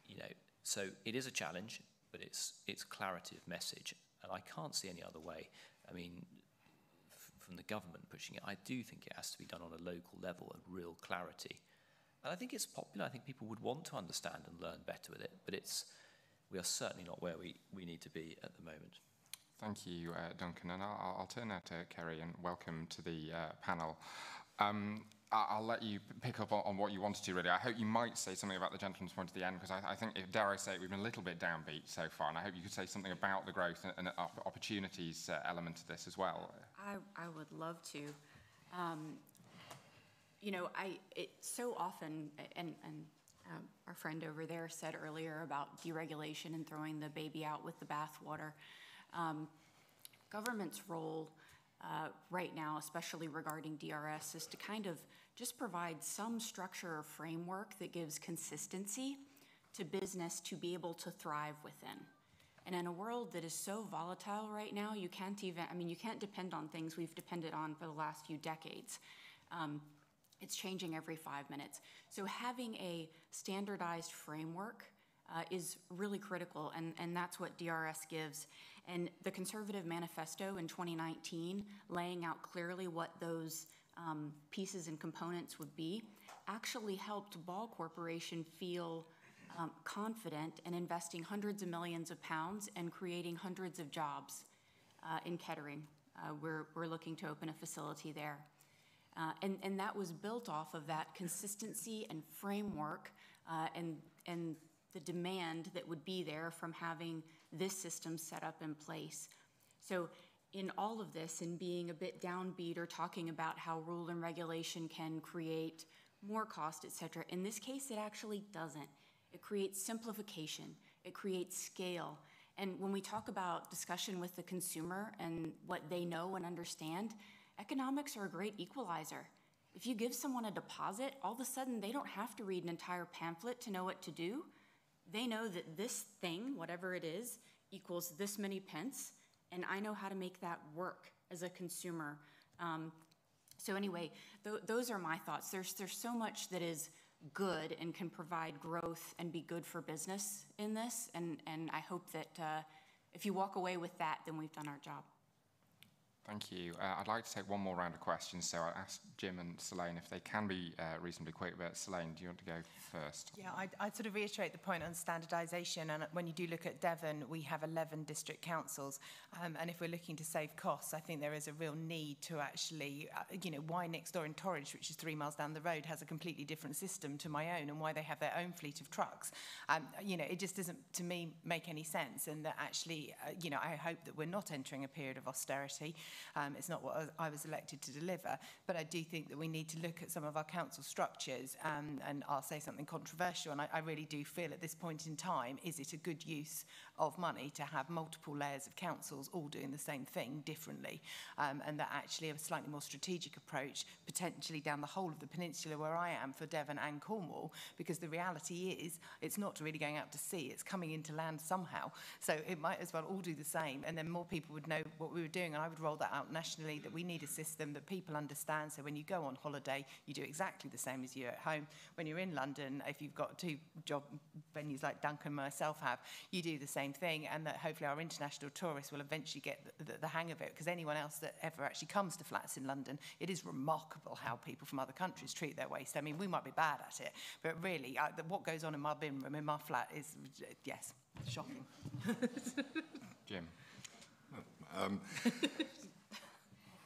Speaker 3: You know, so it is a challenge, but it's clarity of message, and I can't see any other way. I mean, from the government pushing it, I do think it has to be done on a local level and real clarity. And I think it's popular. I think people would want to understand and learn better with it, but we are certainly not where we need to be at the moment.
Speaker 1: Thank you, Duncan. And I'll turn now to Carey and welcome to the panel. I'll let you pick up on what you wanted to, really. I hope you might say something about the gentleman's point at the end, because I think, dare I say it, we've been a little bit downbeat so far, and I hope you could say something about the growth and opportunities element of this as well.
Speaker 12: I would love to. You know, so often, and our friend over there said earlier about deregulation and throwing the baby out with the bathwater. Government's role right now, especially regarding DRS, is to kind of just provide some structure or framework that gives consistency to business to be able to thrive within. And in a world that is so volatile right now, you can't depend on things we've depended on for the last few decades. It's changing every 5 minutes. So having a standardized framework is really critical, and that's what DRS gives. And the Conservative Manifesto in 2019, laying out clearly what those pieces and components would be, actually helped Ball Corporation feel confident in investing hundreds of millions of pounds and creating hundreds of jobs in Kettering. We're looking to open a facility there. And that was built off of that consistency and framework and the demand that would be there from having this system set up in place. So in all of this, and being a bit downbeat or talking about how rule and regulation can create more cost, et cetera, in this case, it actually doesn't. It creates simplification. It creates scale. And when we talk about discussion with the consumer and what they know and understand, economics are a great equalizer. If you give someone a deposit, all of a sudden they don't have to read an entire pamphlet to know what to do. They know that this thing, whatever it is, equals this many pence, and I know how to make that work as a consumer. So anyway, those are my thoughts. There's so much that is good and can provide growth and be good for business in this, and I hope that if you walk away with that, then we've done our job.
Speaker 1: Thank you. I'd like to take one more round of questions, so I'll ask Jim and Selaine if they can be reasonably quick. But Selaine, do you want to go first?
Speaker 2: Yeah, I'd sort of reiterate the point on standardisation. And when you do look at Devon, we have 11 district councils. And if we're looking to save costs, I think there is a real need to actually, why next door in Torridge, which is 3 miles down the road, has a completely different system to my own, and why they have their own fleet of trucks. It just doesn't, to me, make any sense. And that actually, I hope that we're not entering a period of austerity. It's not what I was elected to deliver, but I do think that we need to look at some of our council structures, and I'll say something controversial, and I really do feel at this point in time, is it a good use of money to have multiple layers of councils all doing the same thing differently, and that actually a slightly more strategic approach, potentially down the whole of the peninsula where I am for Devon and Cornwall, because the reality is it's not really going out to sea, it's coming into land somehow. So it might as well all do the same, and then more people would know what we were doing, and I would roll that out nationally, that we need a system that people understand. So when you go on holiday, you do exactly the same as you at home. When you're in London, if you've got 2 job venues like Duncan and myself have, you do the same thing, and that hopefully our international tourists will eventually get the hang of it, because anyone else that ever actually comes to flats in London, it is remarkable how people from other countries treat their waste. I mean, we might be bad at it, but really, what goes on in my bin room, in my flat, is, yes, shocking.
Speaker 1: Jim.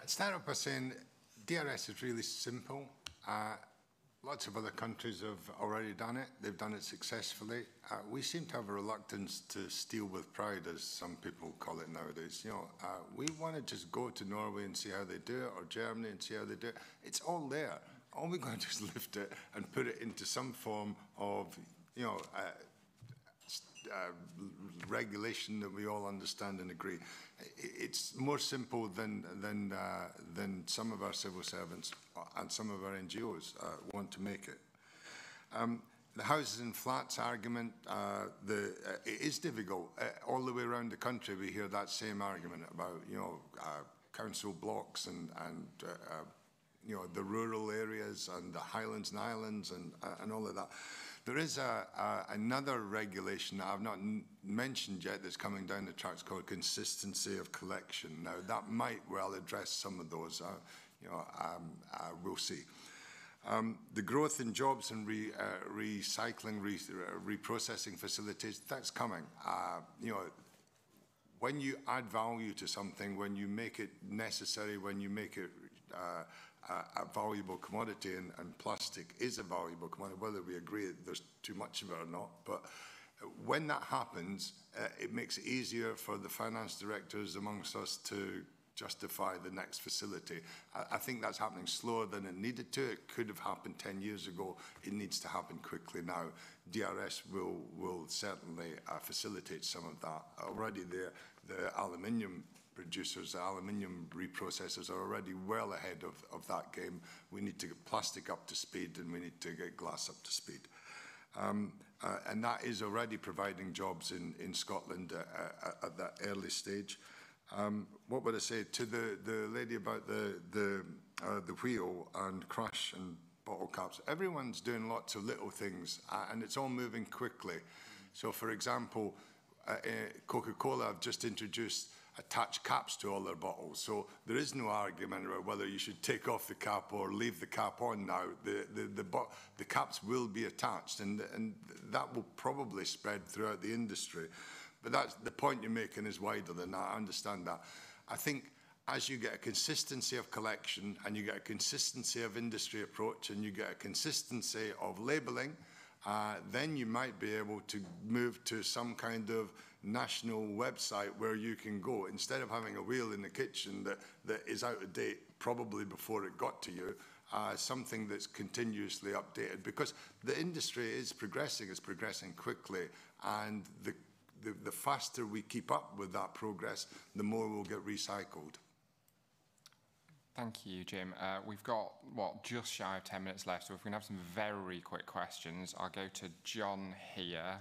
Speaker 4: I'd start off by saying DRS is really simple. Lots of other countries have already done it. They've done it successfully. We seem to have a reluctance to steal with pride, as some people call it nowadays. We want to just go to Norway and see how they do it, or Germany and see how they do it. It's all there. All we're going to do is lift it and put it into some form of, regulation that we all understand and agree. It's more simple than some of our civil servants and some of our NGOs want to make it. The houses and flats argument, it is difficult. All the way around the country, we hear that same argument about, council blocks and you know, the rural areas and the Highlands and Islands and all of that. There is another regulation that I've not mentioned yet that's coming down the tracks called consistency of collection. Now, that might well address some of those. We'll see. The growth in jobs and recycling, reprocessing facilities, that's coming. You know, when you add value to something, when you make it necessary, when you make it a valuable commodity, and plastic is a valuable commodity, whether we agree that there's too much of it or not. But when that happens, it makes it easier for the finance directors amongst us to justify the next facility. I think that's happening slower than it needed to. It could have happened 10 years ago. It needs to happen quickly now. DRS will certainly facilitate some of that. Already the aluminium producers, the aluminium reprocessors are already well ahead of that game. We need to get plastic up to speed, and we need to get glass up to speed. And that is already providing jobs in Scotland at that early stage. What would I say to the lady about the wheel and crush and bottle caps? Everyone's doing lots of little things, and it's all moving quickly. So, for example, Coca-Cola have just introduced attached caps to all their bottles. So there is no argument about whether you should take off the cap or leave the cap on now. The caps will be attached, and that will probably spread throughout the industry. But that's the point you're making is wider than that. I understand that. I think as you get a consistency of collection, and you get a consistency of industry approach, and you get a consistency of labelling, then you might be able to move to some kind of national website where you can go, instead of having a wheel in the kitchen that is out of date probably before it got to you, something that's continuously updated, because the industry is progressing, it's progressing quickly, and the faster we keep up with that progress, the more we'll get recycled.
Speaker 1: Thank you, Jim. We've got, just shy of 10 minutes left, so if we can have some very quick questions, I'll go to John here,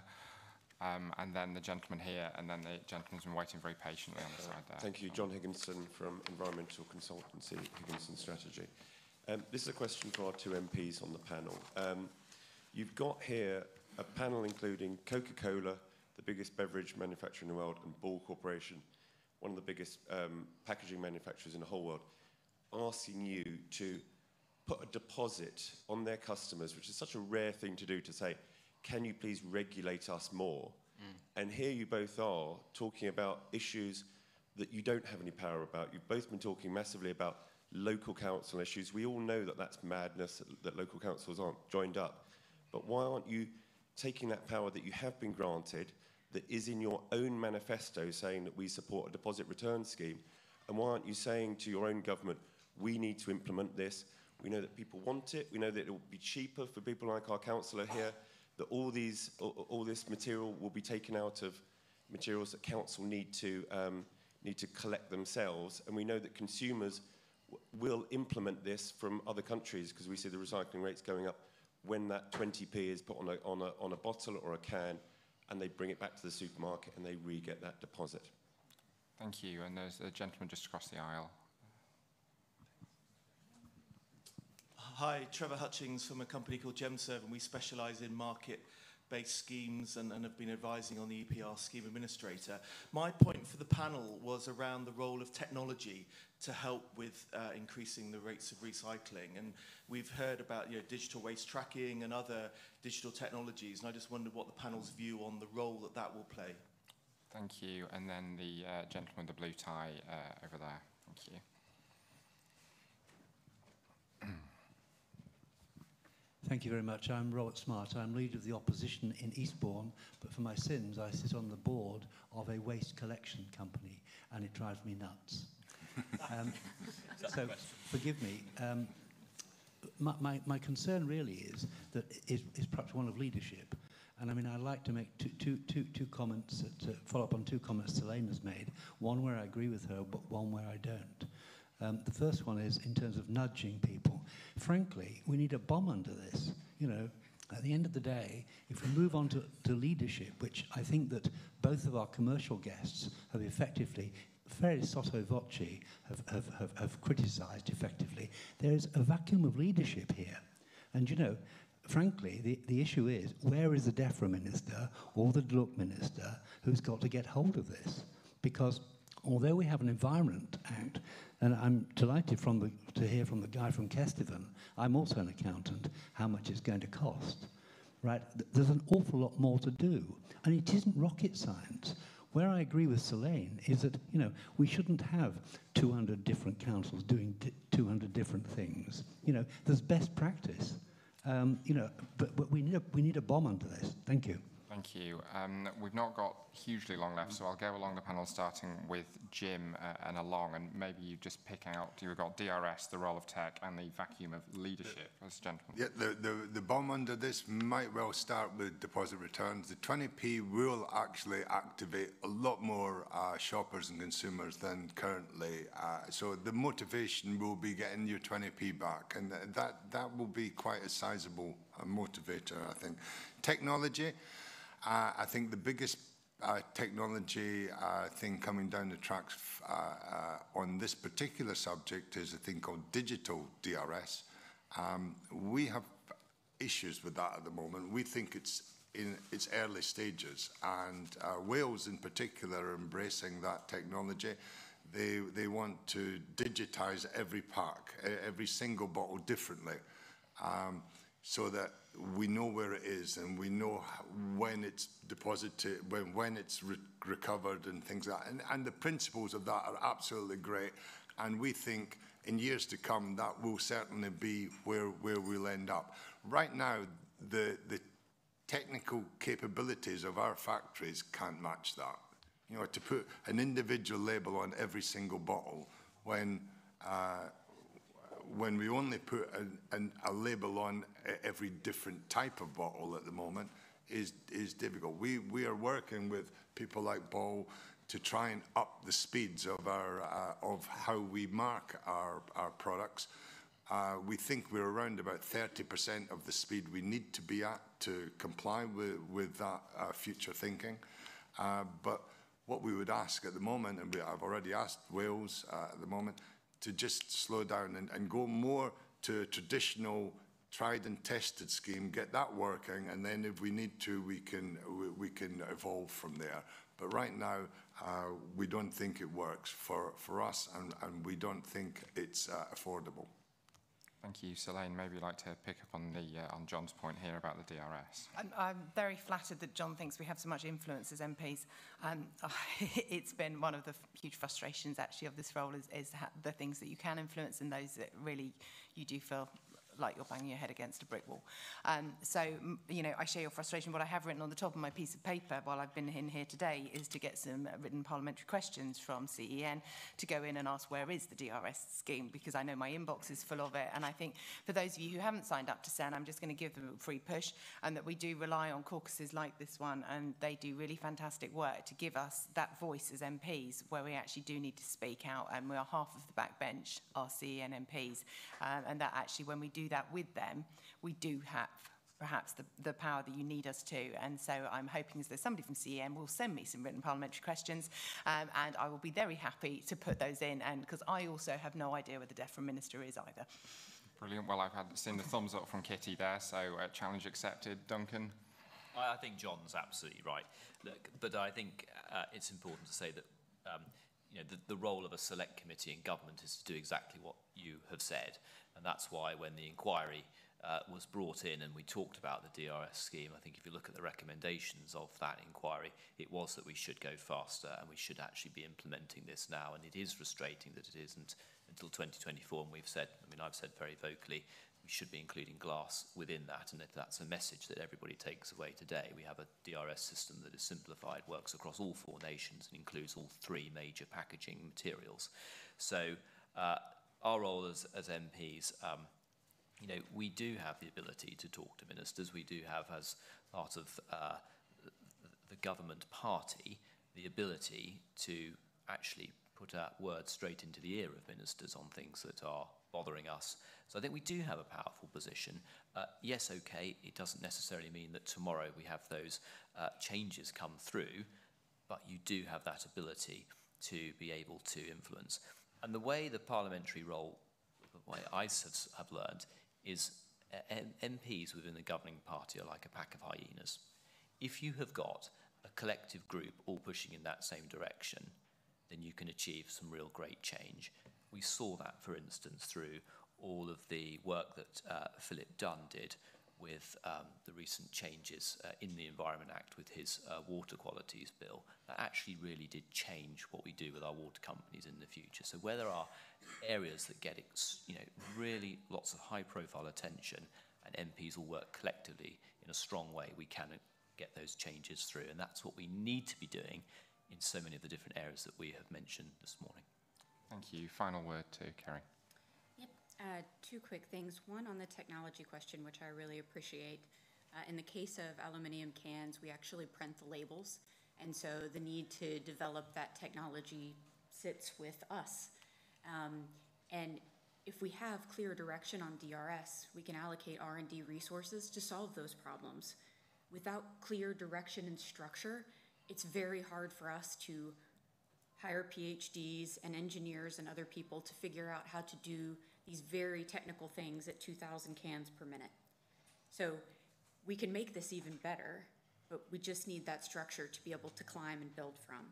Speaker 1: and then the gentleman here, and then the gentleman's been waiting very patiently on the side there.
Speaker 13: Thank you. John Higginson from environmental consultancy, Higginson Strategy. This is a question for our two MPs on the panel. You've got here a panel including Coca-Cola, the biggest beverage manufacturer in the world, and Ball Corporation, one of the biggest packaging manufacturers in the whole world, asking you to put a deposit on their customers, which is such a rare thing to do, to say, can you please regulate us more? And here you both are talking about issues that you don't have any power about. You've both been talking massively about local council issues. We all know that that's madness, that local councils aren't joined up. But why aren't you taking that power that you have been granted, that is in your own manifesto, saying that we support a deposit return scheme, and why aren't you saying to your own government, we need to implement this? We know that people want it. We know that it will be cheaper for people like our councillor here, that all this material will be taken out of materials that council need to collect themselves. And we know that consumers will implement this from other countries, because we see the recycling rates going up when that 20p is put on a bottle or a can, and they bring it back to the supermarket and they re-get that deposit.
Speaker 1: Thank you. And there's a gentleman just across the aisle.
Speaker 14: Hi, Trevor Hutchings from a company called GemServe, and we specialise in market-based schemes and have been advising on the EPR scheme administrator. My point for the panel was around the role of technology to help with increasing the rates of recycling. And we've heard about digital waste tracking and other digital technologies, and I just wondered what the panel's view on the role that will play.
Speaker 1: Thank you. And then the gentleman with the blue tie over there. Thank you.
Speaker 15: Thank you very much. I'm Robert Smart. I'm leader of the opposition in Eastbourne, but for my sins, I sit on the board of a waste collection company, and it drives me nuts. So forgive me. My concern really is perhaps one of leadership. And I mean, I'd like to make two comments, to follow up on two comments Selaine has made. One where I agree with her, but one where I don't. The first one is in terms of nudging people. Frankly, we need a bomb under this. At the end of the day, if we move on to leadership, which I think that both of our commercial guests have effectively fairly sotto voce have criticised effectively, there is a vacuum of leadership here. And, you know, frankly, the issue is, where is the DEFRA minister or the DLUC minister who's got to get hold of this? Because although we have an Environment Act, and I'm delighted to hear from the guy from Kesteven, I'm also an accountant, how much it's going to cost. Right? There's an awful lot more to do. And it isn't rocket science. Where I agree with Selaine is that, you know, we shouldn't have 200 different councils doing 200 different things. You know, there's best practice. You know, but we need a bomb under this. Thank you.
Speaker 1: Thank you. We've not got hugely long left, so I'll go along the panel, starting with Jim and along, and maybe you just pick out, you've got DRS, the role of tech, and the vacuum of leadership. As gentlemen.
Speaker 4: Yeah, the bomb under this might well start with deposit returns. The 20p will actually activate a lot more shoppers and consumers than currently. So the motivation will be getting your 20p back, and that will be quite a sizable motivator, I think. Technology. I think the biggest technology thing coming down the tracks on this particular subject is a thing called digital DRS. We have issues with that at the moment. We think it's in its early stages, and Wales in particular are embracing that technology. They want to digitize every pack, every single bottle differently, so that we know where it is and we know when it's deposited, when it's recovered and things like that. And the principles of that are absolutely great. And we think in years to come that will certainly be where we'll end up. Right now, the technical capabilities of our factories can't match that. You know, to put an individual label on every single bottle when we only put a label on every different type of bottle at the moment is difficult. We are working with people like Ball to try and up the speeds of of how we mark our products. We think we're around about 30% of the speed we need to be at to comply with that future thinking. But what we would ask at the moment, and I've already asked Wales at the moment, to just slow down and go more to a traditional tried and tested scheme, get that working, and then if we need to, we can evolve from there. But right now, we don't think it works for us, and we don't think it's affordable.
Speaker 1: Thank you, Selaine. Maybe you'd like to pick up on John's point here about the DRS.
Speaker 2: I'm very flattered that John thinks we have so much influence as MPs. It's been one of the huge frustrations, actually, of this role is the things that you can influence and those that really you do feel like you're banging your head against a brick wall. So, you know, I share your frustration. What I have written on the top of my piece of paper while I've been in here today is to get some written parliamentary questions from CEN to go in and ask where is the DRS scheme, because I know my inbox is full of it. And I think for those of you who haven't signed up to CEN, I'm just going to give them a free push, and that we do rely on caucuses like this one, and they do really fantastic work to give us that voice as MPs where we actually do need to speak out, and we are half of the backbench, our CEN MPs, and that actually when we do that with them, we do have perhaps the power that you need us to. And so I'm hoping that somebody from CEM will send me some written parliamentary questions, and I will be very happy to put those in, and because I also have no idea where the DEFRA minister is either.
Speaker 1: Brilliant. Well, I've seen the thumbs up from Kitty there, so challenge accepted. Duncan?
Speaker 3: I think John's absolutely right. Look, but I think it's important to say that you know, the role of a select committee in government is to do exactly what you have said. And that's why when the inquiry was brought in and we talked about the DRS scheme, I think if you look at the recommendations of that inquiry, it was that we should go faster and we should actually be implementing this now. And it is frustrating that it isn't until 2024. And we've said, I mean, I've said very vocally, we should be including glass within that. And if that's a message that everybody takes away today, we have a DRS system that is simplified, works across all 4 nations and includes all 3 major packaging materials. So our role as MPs, you know, we do have the ability to talk to ministers. We do have, as part of the government party, the ability to actually put out words straight into the ear of ministers on things that are bothering us. So I think we do have a powerful position. Yes, okay, it doesn't necessarily mean that tomorrow we have those changes come through, but you do have that ability. to be able to influence. And the way the parliamentary role, the way I have learned, is MPs within the governing party are like a pack of hyenas. If you have got a collective group all pushing in that same direction, then you can achieve some real great change. We saw that, for instance, through all of the work that Philip Dunn did with the recent changes in the Environment Act with his water qualities bill. That actually really did change what we do with our water companies in the future. So where there are areas that get really lots of high-profile attention and MPs will work collectively in a strong way, we can get those changes through. And that's what we need to be doing in so many of the different areas that we have mentioned this morning.
Speaker 1: Thank you. Final word to Carey.
Speaker 12: Yep. Two quick things. One on the technology question, which I really appreciate. In the case of aluminium cans, we actually print the labels. And so the need to develop that technology sits with us. And if we have clear direction on DRS, we can allocate R&D resources to solve those problems. Without clear direction and structure, it's very hard for us to hire PhDs and engineers and other people to figure out how to do these very technical things at 2,000 cans per minute. So we can make this even better, but we just need that structure to be able to climb and build from.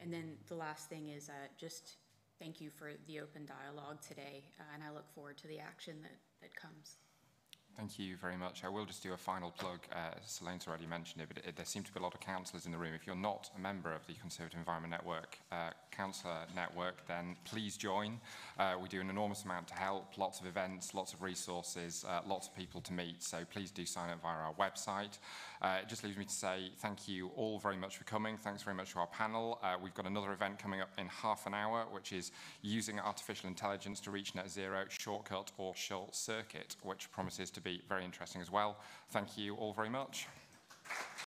Speaker 12: And then the last thing is just thank you for the open dialogue today, and I look forward to the action that comes.
Speaker 1: Thank you very much. I will just do a final plug. Selaine's already mentioned it, but there seem to be a lot of councillors in the room. If you're not a member of the Conservative Environment Network, Councillor Network, then please join. We do an enormous amount to help, lots of events, lots of resources, lots of people to meet, so please do sign up via our website. It just leaves me to say thank you all very much for coming. Thanks very much to our panel. We've got another event coming up in half an hour, which is using artificial intelligence to reach net zero, shortcut or short circuit, which promises to be very interesting as well. Thank you all very much.